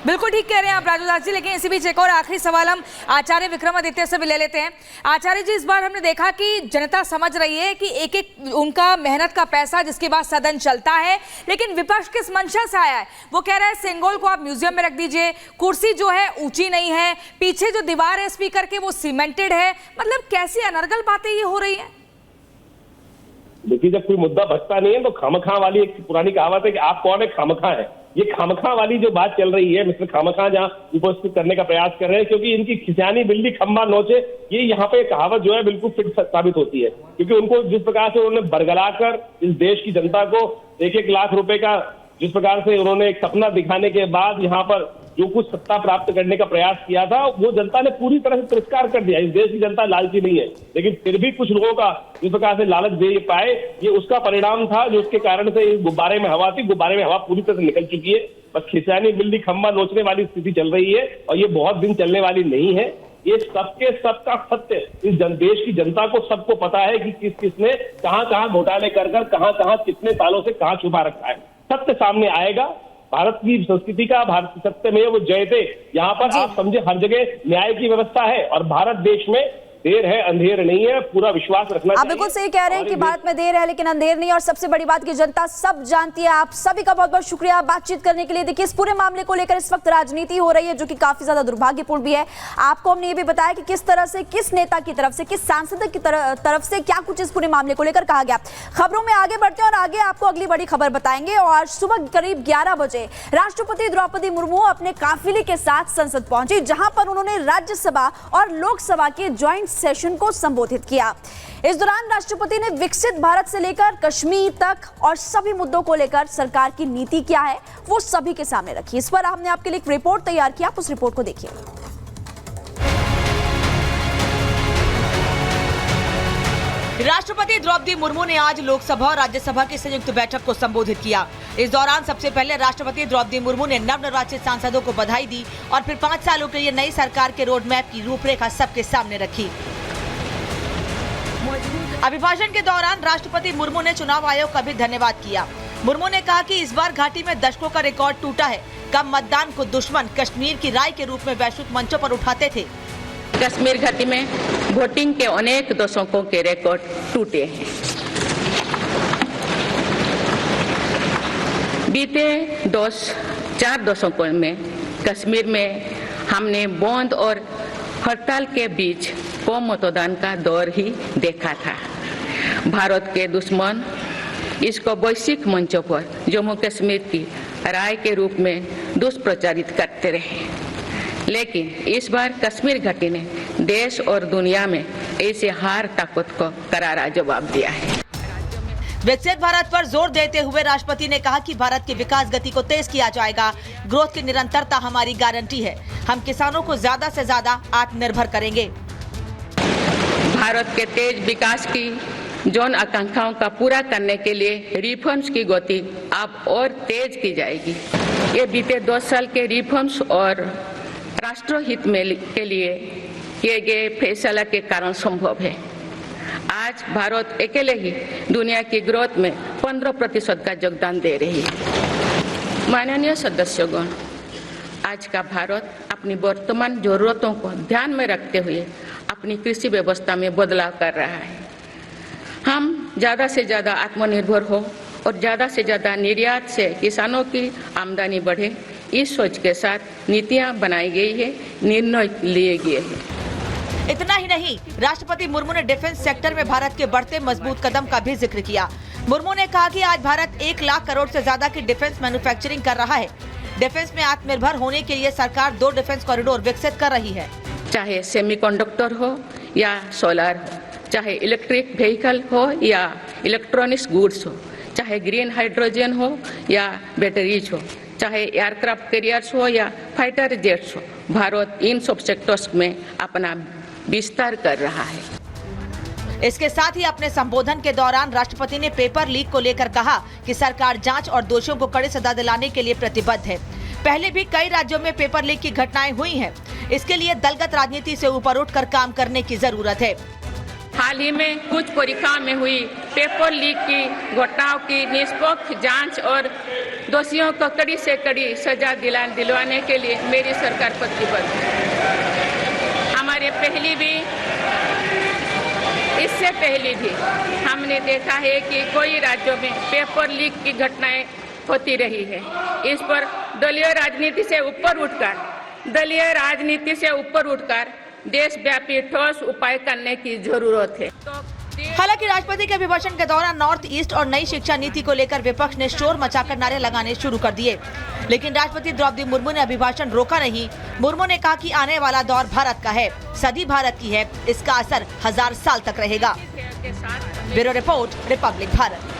बिल्कुल ठीक कह रहे हैं आप राजू दास जी, लेकिन इसी बीच एक और आखिरी सवाल हम आचार्य विक्रमादित्य से भी ले लेते हैं। आचार्य जी, इस बार हमने देखा कि जनता समझ रही है कि एक एक उनका मेहनत का पैसा जिसके बाद सदन चलता है, लेकिन विपक्ष किस मंशा से आया है? वो कह रहा है सिंगोल को आप म्यूजियम में रख दीजिए, कुर्सी जो है ऊंची नहीं है, पीछे जो दीवार है स्पीकर के वो सीमेंटेड है। मतलब कैसी अनर्गल बातें ये हो रही है? देखिए, जब कोई मुद्दा बचता नहीं है तो खामखा वाली एक पुरानी कहावत है कि आप कौन है, खामखा है। ये खामखा वाली जो बात चल रही है, मिस्टर खामखा जहां उपस्थित करने का प्रयास कर रहे हैं, क्योंकि इनकी खिसियानी बिल्ली खंबा नोचे, ये यहाँ पे कहावत जो है बिल्कुल फिट साबित होती है। क्योंकि उनको जिस प्रकार से उन्होंने बरगलाकर इस देश की जनता को 1-1 लाख रुपए का जिस प्रकार से उन्होंने एक सपना दिखाने के बाद यहाँ पर जो कुछ सत्ता प्राप्त करने का प्रयास किया था, वो जनता ने पूरी तरह से तिरस्कार कर दिया। इस देश की जनता लालची नहीं है, लेकिन फिर भी कुछ लोगों का जिस प्रकार से लालच दे पाए, ये उसका परिणाम था, जो उसके कारण से इस गुब्बारे में हवा थी, गुब्बारे में हवा पूरी तरह से निकल चुकी है। बस खिसियानी बिल्ली खंबा नोचने वाली स्थिति चल रही है, और ये बहुत दिन चलने वाली नहीं है। ये सबके सबका सत्य इस देश की जनता को सबको पता है कि किस किसने कहां घोटाले कर कहां कितने सालों से कहां छुपा रखा है। सत्य सामने आएगा। भारत की संस्कृति का भारत सत्य में वो जयते, यहाँ पर आप समझे हर जगह न्याय की व्यवस्था है, और भारत देश में देर है अंधेर नहीं है, पूरा विश्वास रखना चाहिए। आप बिल्कुल सही कह रहे हैं कि भारत में देर है लेकिन अंधेर नहीं, और सबसे बड़ी बात की जनता सब जानती है। आप सभी का बहुत बहुत शुक्रिया बातचीत करने के लिए। देखिए, इस पूरे मामले को लेकर इस वक्त राजनीति हो रही है, जो कि काफी ज्यादा दुर्भाग्यपूर्ण भी है। आपको हमने ये भी बताया कि किस तरह से, किस नेता की तरफ से, किस सांसद की तरफ से क्या कुछ इस पूरे मामले को लेकर कहा गया। खबरों में आगे बढ़ते हैं और आगे आपको अगली बड़ी खबर बताएंगे। और सुबह करीब 11 बजे राष्ट्रपति द्रौपदी मुर्मू अपने काफिले के साथ संसद पहुंची, जहां पर उन्होंने राज्यसभा और लोकसभा के ज्वाइंट सेशन को संबोधित किया। इस दौरान राष्ट्रपति ने विकसित भारत से लेकर कश्मीर तक और सभी मुद्दों को लेकर सरकार की नीति क्या है वो सभी के सामने रखी। इस पर हमने आपके लिए एक रिपोर्ट तैयार किया, आप उस रिपोर्ट को देखिए। राष्ट्रपति द्रौपदी मुर्मू ने आज लोकसभा और राज्यसभा की संयुक्त बैठक को संबोधित किया। इस दौरान सबसे पहले राष्ट्रपति द्रौपदी मुर्मू ने नवनिर्वाचित सांसदों को बधाई दी और फिर 5 सालों के लिए नई सरकार के रोड मैप की रूपरेखा सबके सामने रखी। अभिभाषण के दौरान राष्ट्रपति मुर्मू ने चुनाव आयोग का भी धन्यवाद किया। मुर्मू ने कहा कि इस बार घाटी में दशकों का रिकॉर्ड टूटा है। कम मतदान को दुश्मन कश्मीर की राय के रूप में वैश्विक मंचों पर उठाते थे। कश्मीर घाटी में वोटिंग के अनेक दशकों के रिकॉर्ड टूटे हैं। बीते 4 दशकों में कश्मीर में हमने बंद और हड़ताल के बीच कम मतदान का दौर ही देखा था। भारत के दुश्मन इसको वैश्विक मंचों पर जम्मू कश्मीर की राय के रूप में दुष्प्रचारित करते रहे, लेकिन इस बार कश्मीर घाटी ने देश और दुनिया में ऐसे हार ताकत को करारा जवाब दिया है। विकसित भारत पर जोर देते हुए राष्ट्रपति ने कहा कि भारत की विकास गति को तेज किया जाएगा। ग्रोथ की निरंतरता हमारी गारंटी है। हम किसानों को ज्यादा से ज्यादा आत्मनिर्भर करेंगे। भारत के तेज विकास की जन आकांक्षाओं का पूरा करने के लिए रिफॉर्म्स की गति अब और तेज की जाएगी। ये बीते 2 साल के रिफॉर्म्स और राष्ट्रहित में के लिए किए गए फैसला के कारण संभव है। आज भारत अकेले ही दुनिया की ग्रोथ में 15% का योगदान दे रही है। माननीय सदस्यगण, आज का भारत अपनी वर्तमान जरूरतों को ध्यान में रखते हुए अपनी कृषि व्यवस्था में बदलाव कर रहा है। हम ज्यादा से ज्यादा आत्मनिर्भर हो और ज्यादा से ज्यादा निर्यात से किसानों की आमदनी बढ़े, इस सोच के साथ नीतियां बनाई गई है, निर्णय लिए गए हैं। इतना ही नहीं, राष्ट्रपति मुर्मू ने डिफेंस सेक्टर में भारत के बढ़ते मजबूत कदम का भी जिक्र किया। मुर्मू ने कहा कि आज भारत 1 लाख करोड़ से ज्यादा की डिफेंस मैन्युफैक्चरिंग कर रहा है। डिफेंस में आत्मनिर्भर होने के लिए सरकार 2 डिफेंस कॉरिडोर विकसित कर रही है। चाहे सेमीकंडक्टर हो या सोलर हो, चाहे इलेक्ट्रिक व्हीकल हो या इलेक्ट्रॉनिक्स गुड्स हो, चाहे ग्रीन हाइड्रोजन हो या बैटरीज हो, चाहे एयरक्राफ्ट कैरियर्स हो या फाइटर जेट्स हो, भारत इन सब सेक्टर्स में अपना विस्तार कर रहा है। इसके साथ ही अपने संबोधन के दौरान राष्ट्रपति ने पेपर लीक को लेकर कहा कि सरकार जांच और दोषियों को कड़ी सजा दिलाने के लिए प्रतिबद्ध है। पहले भी कई राज्यों में पेपर लीक की घटनाएं हुई हैं। इसके लिए दलगत राजनीति से ऊपर उठकर काम करने की जरूरत है। हाल ही में कुछ परीक्षा में हुई पेपर लीक की घटनाओं की निष्पक्ष जांच और दोषियों को कड़ी से कड़ी सजा दिलवाने के लिए मेरी सरकार प्रतिबद्ध है। हमारे इससे पहले भी हमने देखा है कि कोई राज्यों में पेपर लीक की घटनाएं होती रही है। इस पर दलीय राजनीति से ऊपर उठकर देशव्यापी ठोस उपाय करने की जरूरत है। हालांकि राष्ट्रपति के अभिभाषण के दौरान नॉर्थ ईस्ट और नई शिक्षा नीति को लेकर विपक्ष ने शोर मचाकर नारे लगाने शुरू कर दिए, लेकिन राष्ट्रपति द्रौपदी मुर्मू ने अभिभाषण रोका नहीं। मुर्मू ने कहा कि आने वाला दौर भारत का है, सदी भारत की है, इसका असर 1000 साल तक रहेगा। Bureau report, Republic Bharat.